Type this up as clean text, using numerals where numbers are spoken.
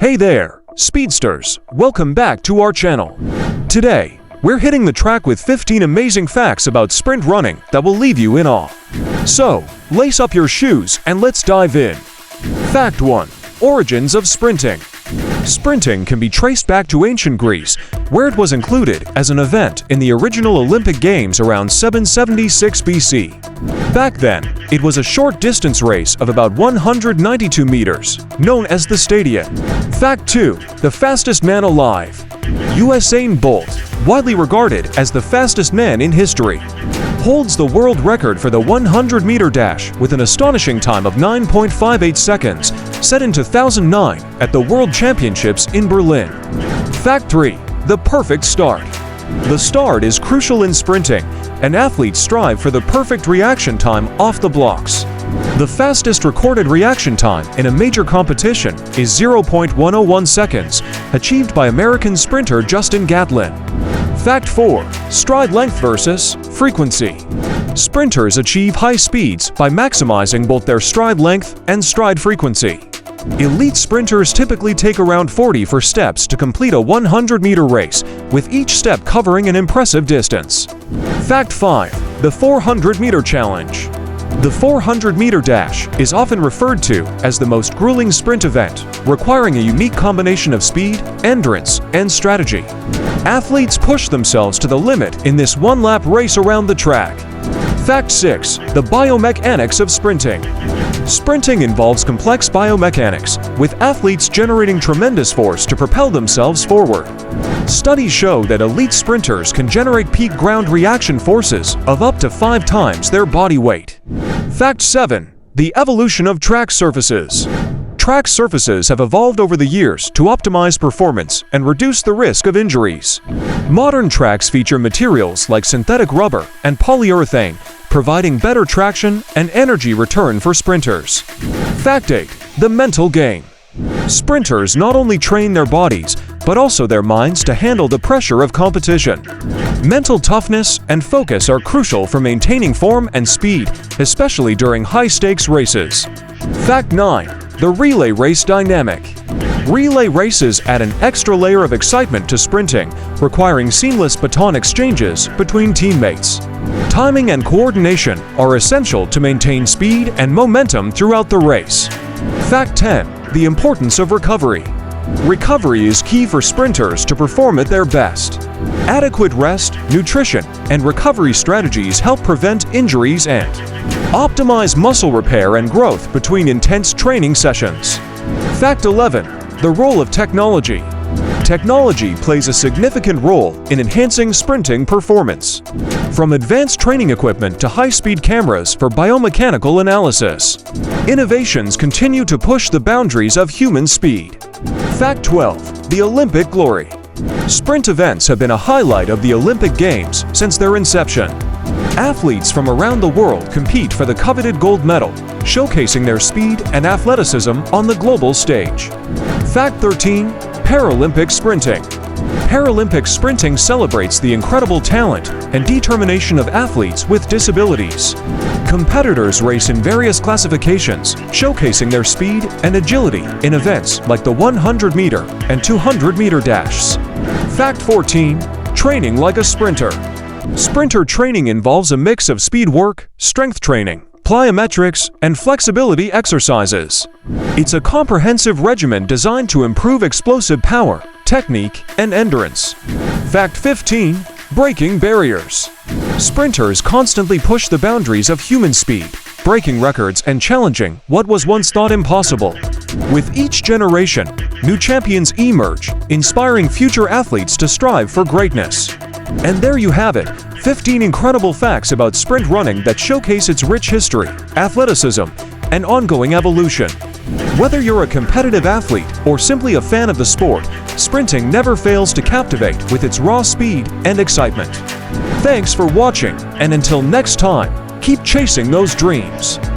Hey there, speedsters! Welcome back to our channel. Today, we're hitting the track with 15 amazing facts about sprint running that will leave you in awe. So, lace up your shoes and let's dive in. Fact 1. Origins of sprinting. Sprinting can be traced back to ancient Greece, where it was included as an event in the original Olympic Games around 776 BC. Back then, it was a short distance race of about 192 meters, known as the stadia. Fact 2. The fastest man alive. Usain Bolt, widely regarded as the fastest man in history, holds the world record for the 100-meter dash with an astonishing time of 9.58 seconds, set in 2009 at the World Championships in Berlin. Fact 3. The perfect start. The start is crucial in sprinting, and athletes strive for the perfect reaction time off the blocks. The fastest recorded reaction time in a major competition is 0.101 seconds, achieved by American sprinter Justin Gatlin. Fact 4. Stride length versus frequency. Sprinters achieve high speeds by maximizing both their stride length and stride frequency. Elite sprinters typically take around 40 steps to complete a 100-meter race, with each step covering an impressive distance. Fact 5. The 400-meter challenge. The 400-meter dash is often referred to as the most grueling sprint event, requiring a unique combination of speed, endurance, and strategy. Athletes push themselves to the limit in this one-lap race around the track. Fact 6. The biomechanics of sprinting. Sprinting involves complex biomechanics, with athletes generating tremendous force to propel themselves forward. Studies show that elite sprinters can generate peak ground reaction forces of up to 5 times their body weight. Fact 7. The evolution of track surfaces. Track surfaces have evolved over the years to optimize performance and reduce the risk of injuries. Modern tracks feature materials like synthetic rubber and polyurethane, providing better traction and energy return for sprinters. Fact 8. The mental game. Sprinters not only train their bodies, but also their minds to handle the pressure of competition. Mental toughness and focus are crucial for maintaining form and speed, especially during high-stakes races. Fact 9. The relay race dynamic. Relay races add an extra layer of excitement to sprinting, requiring seamless baton exchanges between teammates. Timing and coordination are essential to maintain speed and momentum throughout the race. Fact 10. The importance of recovery. Recovery is key for sprinters to perform at their best. Adequate rest, nutrition, and recovery strategies help prevent injuries and optimize muscle repair and growth between intense training sessions. Fact 11. The role of technology. Technology plays a significant role in enhancing sprinting performance. From advanced training equipment to high-speed cameras for biomechanical analysis, innovations continue to push the boundaries of human speed. Fact 12. The Olympic glory. Sprint events have been a highlight of the Olympic Games since their inception. Athletes from around the world compete for the coveted gold medal, showcasing their speed and athleticism on the global stage. Fact 13. Paralympic sprinting. Paralympic sprinting celebrates the incredible talent and determination of athletes with disabilities. Competitors race in various classifications, showcasing their speed and agility in events like the 100-meter and 200-meter dashes. Fact 14. Training like a sprinter. Sprinter training involves a mix of speed work, strength training, plyometrics, and flexibility exercises. It's a comprehensive regimen designed to improve explosive power, technique, and endurance. Fact 15. Breaking barriers. Sprinters constantly push the boundaries of human speed, breaking records and challenging what was once thought impossible. With each generation, new champions emerge, inspiring future athletes to strive for greatness. And there you have it, 15 incredible facts about sprint running that showcase its rich history, athleticism, and ongoing evolution. Whether you're a competitive athlete or simply a fan of the sport, sprinting never fails to captivate with its raw speed and excitement. Thanks for watching, and until next time, keep chasing those dreams.